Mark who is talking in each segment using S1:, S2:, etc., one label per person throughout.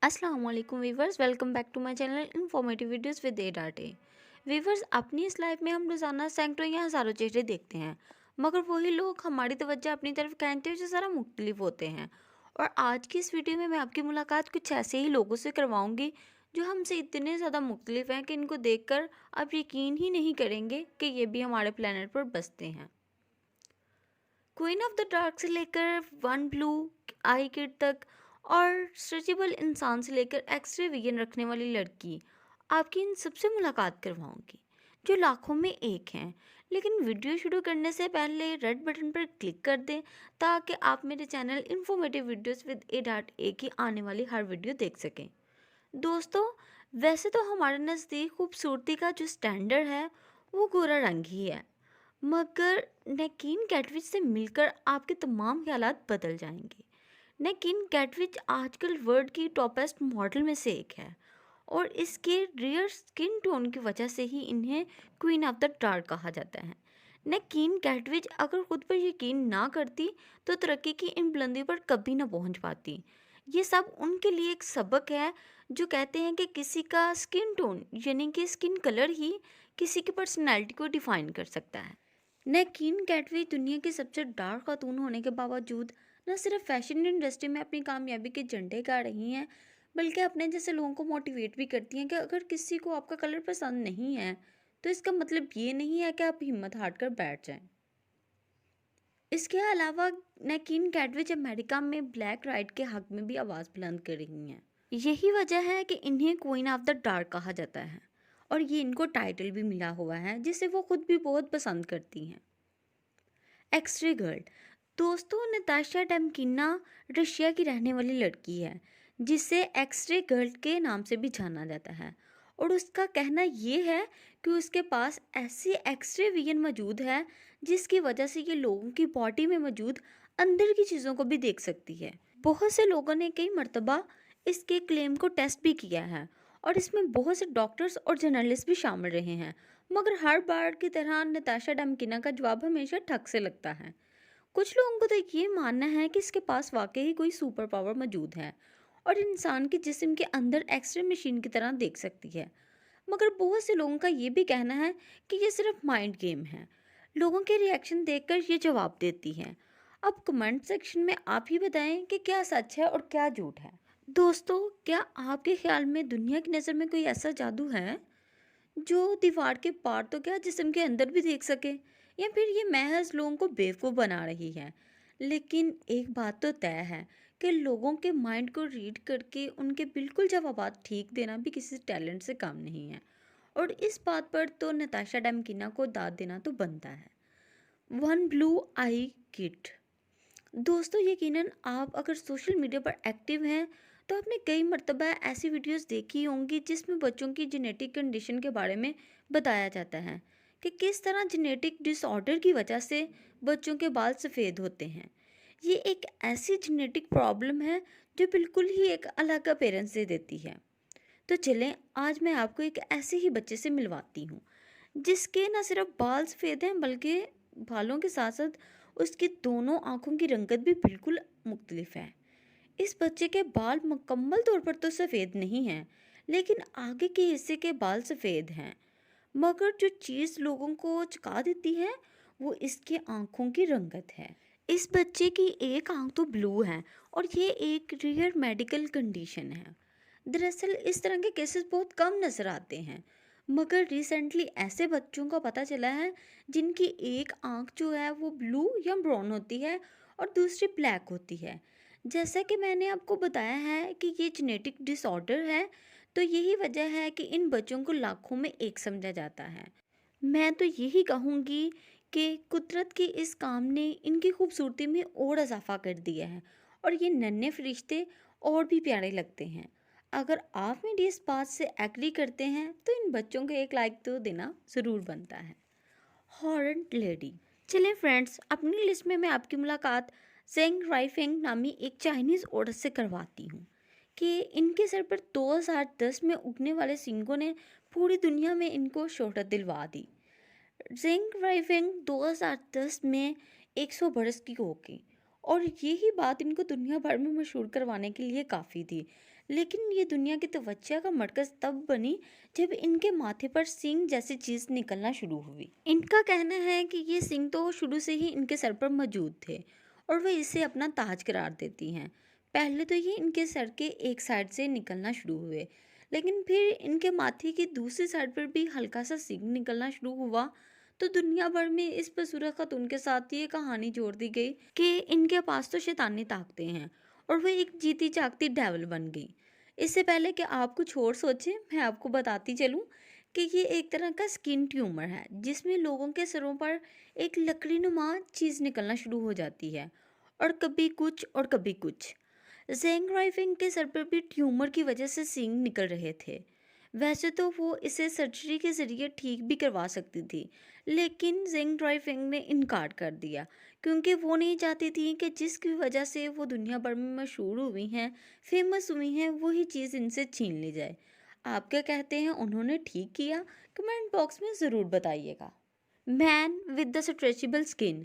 S1: अस्सलाम वालेकुम viewers, welcome back to my channel informative videos with a date. Viewers, अपनी इस लाइफ में हम रोज़ाना सैकड़ों या हज़ारों चेहरे देखते हैं, मगर वही लोग हमारी तवज्जो अपनी तरफ खींचते हैं जो ज़रा मुख्तलिफ होते हैं। और आज की इस वीडियो में मैं आपकी मुलाकात कुछ ऐसे ही लोगों से करवाऊंगी जो हमसे इतने ज़्यादा मुख्तलिफ हैं कि इनको देखकर आप यकीन ही नहीं करेंगे कि ये भी हमारे प्लेनेट पर बसते हैं। क्वीन ऑफ द डार्क से लेकर वन ब्लू आई किड तक और स्ट्रेचेबल इंसान से लेकर एक्सरे विजन रखने वाली लड़की, आपकी इन सबसे मुलाकात करवाऊंगी जो लाखों में एक हैं। लेकिन वीडियो शुरू करने से पहले रेड बटन पर क्लिक कर दें ताकि आप मेरे channel informative videos with A dot A की आने वाली हर वीडियो देख सकें। दोस्तों, वैसे तो हमारे नज़दीक खूबसूरती का जो स्टैंडर्ड है वो गोरा रंग ही है, मगर नैकीन कैटविच से मिलकर आपके तमाम ख्यालात बदल जाएंगे। नैकीन कैटविच आजकल वर्ल्ड की टॉपेस्ट मॉडल में से एक है और इसके रियर स्किन टोन की वजह से ही इन्हें क्वीन ऑफ द डार्क कहा जाता है। नैकीन कैटविच अगर खुद पर यकीन ना करती तो तरक्की की इन बुलंदियों पर कभी ना पहुंच पाती। ये सब उनके लिए एक सबक है जो कहते हैं कि किसी का स्किन टोन यानी कि स्किन कलर ही किसी की पर्सनैलिटी को डिफाइन कर सकता है। नैकीन कैटवे दुनिया की सबसे डार्क खातून होने के बावजूद न सिर्फ फैशन इंडस्ट्री में अपनी कामयाबी के झंडे गाड़ रही हैं, बल्कि अपने जैसे लोगों को मोटिवेट भी करती हैं कि अगर किसी को आपका कलर पसंद नहीं है तो इसका मतलब ये नहीं है कि आप हिम्मत हार कर बैठ जाएं। इसके अलावा नैकीन कैटविच अमेरिका में ब्लैक राइट के हक में भी आवाज़ बुलंद कर रही हैं। यही वजह है कि इन्हें क्वीन ऑफ द डार्क कहा जाता है और ये इनको टाइटल भी मिला हुआ है जिसे वो खुद भी बहुत पसंद करती हैं। एक्सरे गर्ल, दोस्तों नताशा डेमकिना रशिया की रहने वाली लड़की है जिसे एक्सरे गर्ल के नाम से भी जाना जाता है। और उसका कहना ये है कि उसके पास ऐसी एक्सरे विजन मौजूद है जिसकी वजह से ये लोगों की बॉडी में मौजूद अंदर की चीज़ों को भी देख सकती है। बहुत से लोगों ने कई मर्तबा इसके क्लेम को टेस्ट भी किया है और इसमें बहुत से डॉक्टर्स और जर्नलिस्ट भी शामिल रहे हैं, मगर हर बार की तरह नताशा डेमकिना का जवाब हमेशा ठग से लगता है। कुछ लोगों को तो ये मानना है कि इसके पास वाकई ही कोई सुपर पावर मौजूद है और इंसान के जिस्म के अंदर एक्सरे मशीन की तरह देख सकती है, मगर बहुत से लोगों का ये भी कहना है कि ये सिर्फ माइंड गेम है। लोगों के रिएक्शन देखकर ये जवाब देती है। अब कमेंट सेक्शन में आप ही बताएं कि क्या सच है और क्या झूठ है। दोस्तों, क्या आपके ख्याल में दुनिया की नज़र में कोई ऐसा जादू है जो दीवार के पार तो क्या जिस्म के अंदर भी देख सके, या फिर ये महज लोगों को बेवकूफ़ बना रही है? लेकिन एक बात तो तय है कि लोगों के माइंड को रीड करके उनके बिल्कुल जवाबात ठीक देना भी किसी टैलेंट से कम नहीं है, और इस बात पर तो नताशा डेमकिना को दाद देना तो बनता है। वन ब्लू आई किड, दोस्तों यकीनन आप अगर सोशल मीडिया पर एक्टिव हैं तो आपने कई मर्तबा ऐसी वीडियोस देखी होंगी जिसमें बच्चों की जेनेटिक कंडीशन के बारे में बताया जाता है कि किस तरह जेनेटिक डिसऑर्डर की वजह से बच्चों के बाल सफ़ेद होते हैं। ये एक ऐसी जेनेटिक प्रॉब्लम है जो बिल्कुल ही एक अलग अपीयरेंस दे देती है। तो चलें, आज मैं आपको एक ऐसे ही बच्चे से मिलवाती हूँ जिसके न सिर्फ बाल सफ़ेद हैं बल्कि बालों के साथ साथ उसकी दोनों आँखों की रंगत भी बिल्कुल मुख्तलिफ है। इस बच्चे के बाल मुकम्मल तौर पर तो सफ़ेद नहीं हैं, लेकिन आगे के हिस्से के बाल सफ़ेद हैं। मगर जो चीज़ लोगों को चौंका देती है वो इसके आँखों की रंगत है। इस बच्चे की एक आँख तो ब्लू है और ये एक रेयर मेडिकल कंडीशन है। दरअसल इस तरह के केसेस बहुत कम नज़र आते हैं, मगर रिसेंटली ऐसे बच्चों का पता चला है जिनकी एक आँख जो है वो ब्लू या ब्राउन होती है और दूसरी ब्लैक होती है। जैसा कि मैंने आपको बताया है कि ये जेनेटिक डिसऑर्डर है, तो यही वजह है कि इन बच्चों को लाखों में एक समझा जाता है। मैं तो यही कहूँगी कि कुदरत के इस काम ने इनकी खूबसूरती में और इजाफा कर दिया है और ये नन्हे फरिश्ते और भी प्यारे लगते हैं। अगर आप मेरी इस बात से एग्री करते हैं तो इन बच्चों को एक लाइक तो देना ज़रूर बनता है। हॉर्न लेडी, चलें फ्रेंड्स, अपनी लिस्ट में मैं आपकी मुलाकात जेंग राइफेंग नामी एक चाइनीज़ औरत से करवाती हूँ कि इनके सर पर 2010 में उगने वाले सींगों ने पूरी दुनिया में इनको शोहरत दिलवा दी। जेंग राइफेंग 2010 में 100 बरस की हो गई और यही बात इनको दुनिया भर में मशहूर करवाने के लिए काफ़ी थी। लेकिन ये दुनिया की तवज्जो का मरकज़ तब बनी जब इनके माथे पर सींग जैसी चीज़ निकलना शुरू हुई। इनका कहना है कि ये सींग तो शुरू से ही इनके सर पर मौजूद थे और वे इसे अपना ताज करार देती हैं। पहले तो ये इनके सर के एक साइड से निकलना शुरू हुए, लेकिन फिर इनके माथे की दूसरी साइड पर भी हल्का सा सींग निकलना शुरू हुआ। तो दुनिया भर में इस बदसूरत खातून के साथ ये कहानी जोड़ दी गई कि इनके पास तो शैतानी ताकतें हैं और वह एक जीती जागती डेविल बन गई। इससे पहले कि आप कुछ और सोचें, मैं आपको बताती चलूं कि ये एक तरह का स्किन ट्यूमर है जिसमें लोगों के सरों पर एक लकड़ीनुमा चीज़ निकलना शुरू हो जाती है, और कभी कुछ और कभी कुछ। ज़ेंग राइफिंग के सर पर भी ट्यूमर की वजह से सींग निकल रहे थे। वैसे तो वो इसे सर्जरी के ज़रिए ठीक भी करवा सकती थी, लेकिन ज़ेंग राइफिंग ने इनकार कर दिया क्योंकि वो नहीं चाहती थी कि जिसकी वजह से वो दुनिया भर में मशहूर हुई हैं, फेमस हुई हैं, वही चीज़ इनसे छीन ली जाए। आप क्या कहते हैं, उन्होंने ठीक किया? कमेंट बॉक्स में ज़रूर बताइएगा। Man with the stretchable skin.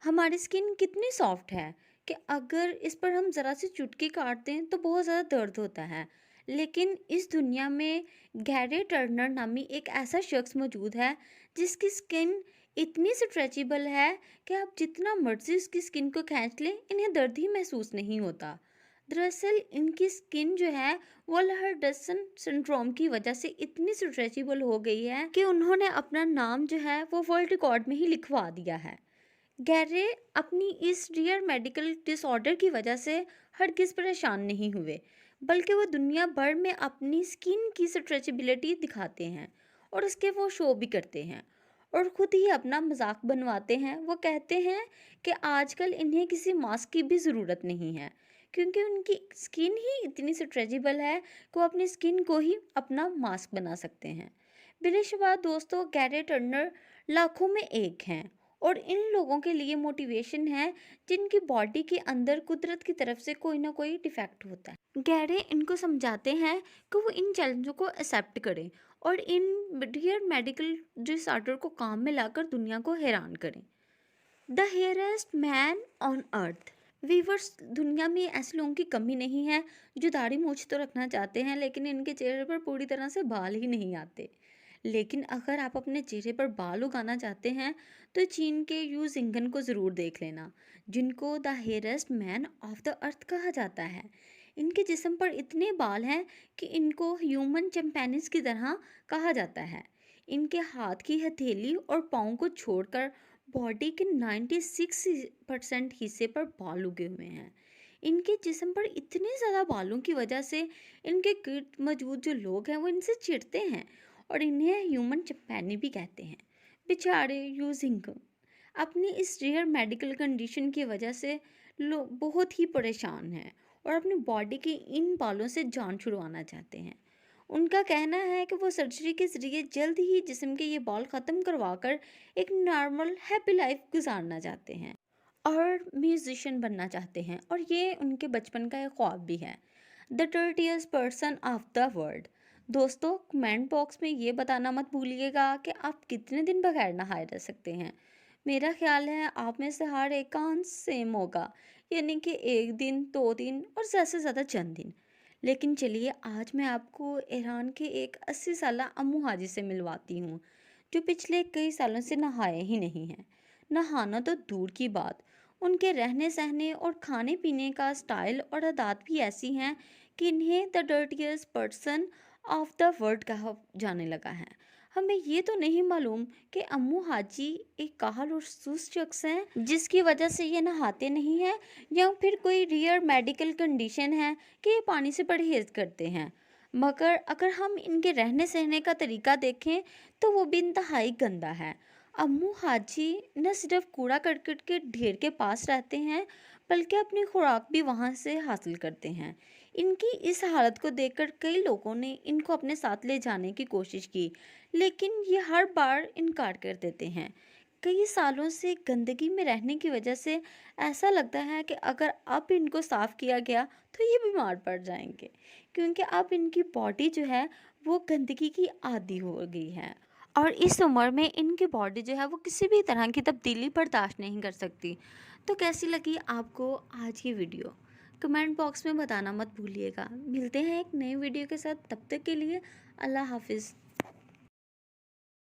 S1: हमारी स्किन कितनी सॉफ्ट है कि अगर इस पर हम ज़रा सी चुटकी काटते हैं तो बहुत ज़्यादा दर्द होता है। लेकिन इस दुनिया में गैरी टर्नर नामी एक ऐसा शख्स मौजूद है जिसकी स्किन इतनी स्ट्रेचेबल है कि आप जितना मर्जी उसकी स्किन को खींच लें, इन्हें दर्द ही महसूस नहीं होता। दरअसल इनकी स्किन जो है वो लहरडसन सिंड्रोम की वजह से इतनी स्ट्रेचेबल हो गई है कि उन्होंने अपना नाम जो है वो वर्ल्ड रिकॉर्ड में ही लिखवा दिया है। गैरे अपनी इस रियर मेडिकल डिसऑर्डर की वजह से हरगिज़ परेशान नहीं हुए, बल्कि वो दुनिया भर में अपनी स्किन की स्ट्रेचेबिलिटी दिखाते हैं और उसके वो शो भी करते हैं और ख़ुद ही अपना मजाक बनवाते हैं। वो कहते हैं कि आजकल इन्हें किसी मास्क की भी ज़रूरत नहीं है क्योंकि उनकी स्किन ही इतनी स्ट्रेचेबल है कि वो अपनी स्किन को ही अपना मास्क बना सकते हैं। बिलाशुबा दोस्तों, गैरे टर्नर लाखों में एक हैं और इन लोगों के लिए मोटिवेशन है जिनकी बॉडी के अंदर कुदरत की तरफ से कोई ना कोई डिफेक्ट होता है। गहरे इनको समझाते हैं कि वो इन चैलेंजों को एक्सेप्ट करें और इन रियल मेडिकल डिसऑर्डर को काम में लाकर दुनिया को हैरान करें। The hairiest man on earth. Viewers, दुनिया में ऐसे लोगों की कमी नहीं है जो दाढ़ी मूछ तो रखना चाहते हैं लेकिन इनके चेहरे पर पूरी तरह से बाल ही नहीं आते। लेकिन अगर आप अपने चेहरे पर बाल उगाना चाहते हैं तो चीन के यू जिंगन को ज़रूर देख लेना, जिनको the hairiest man of the earth कहा जाता है। इनके जिस्म पर इतने बाल हैं कि इनको ह्यूमन चैंपैनिस की तरह कहा जाता है। इनके हाथ की हथेली और पाँव को छोड़कर बॉडी के 96% हिस्से पर बाल उगे हुए हैं। इनके जिस्म पर इतने ज़्यादा बालों की वजह से इनके गिर्द मौजूद जो लोग हैं वो इनसे चिढ़ते हैं और इन्हें ह्यूमन चैंपैनी भी कहते हैं। बेचारे यूजिंग अपनी इस रेयर मेडिकल कंडीशन की वजह से लोग बहुत ही परेशान हैं और अपनी बॉडी के इन बालों से जान छुड़वाना चाहते हैं। उनका कहना है कि वो सर्जरी के ज़रिए जल्द ही जिस्म के ये बाल ख़त्म करवाकर एक नॉर्मल हैप्पी लाइफ गुजारना चाहते हैं और म्यूजिशियन बनना चाहते हैं, और ये उनके बचपन का एक ख्वाब भी है। The dirtiest person of the world. दोस्तों, कमेंट बॉक्स में ये बताना मत भूलिएगा कि आप कितने दिन बगैर नहाए रह सकते हैं। मेरा ख्याल है आप में से हर एक का आंसर सेम होगा, यानी कि 1 दिन, 2 दिन और ज़्यादा से ज़्यादा चंद दिन। लेकिन चलिए, आज मैं आपको ईरान के एक 80 साला अम्मू हाजी से मिलवाती हूँ जो पिछले कई सालों से नहाए ही नहीं हैं। नहाना तो दूर की बात, उनके रहने सहने और खाने पीने का स्टाइल और आदत भी ऐसी हैं कि इन्हें the dirtiest person of the world कहा जाने लगा है। हमें ये तो नहीं मालूम कि अम्मू हाजी एक काहल और सुस्त शख्स हैं जिसकी वजह से ये नहाते नहीं हैं, या फिर कोई रियर मेडिकल कंडीशन है कि ये पानी से परहेज करते हैं। मगर अगर हम इनके रहने सहने का तरीका देखें तो वो भी इंतहाई गंदा है। अम्मू हाजी न सिर्फ कूड़ा करकट के ढेर के पास रहते हैं, बल्कि अपनी खुराक भी वहाँ से हासिल करते हैं। इनकी इस हालत को देखकर कई लोगों ने इनको अपने साथ ले जाने की कोशिश की, लेकिन ये हर बार इनकार कर देते हैं। कई सालों से गंदगी में रहने की वजह से ऐसा लगता है कि अगर अब इनको साफ़ किया गया तो ये बीमार पड़ जाएंगे, क्योंकि अब इनकी बॉडी जो है वो गंदगी की आदी हो गई है और इस उम्र में इनकी बॉडी जो है वो किसी भी तरह की तब्दीली बर्दाश्त नहीं कर सकती। तो कैसी लगी आपको आज की वीडियो? कमेंट बॉक्स में बताना मत भूलिएगा। मिलते हैं एक नई वीडियो के साथ, तब तक के लिए अल्लाह हाफ़िज़।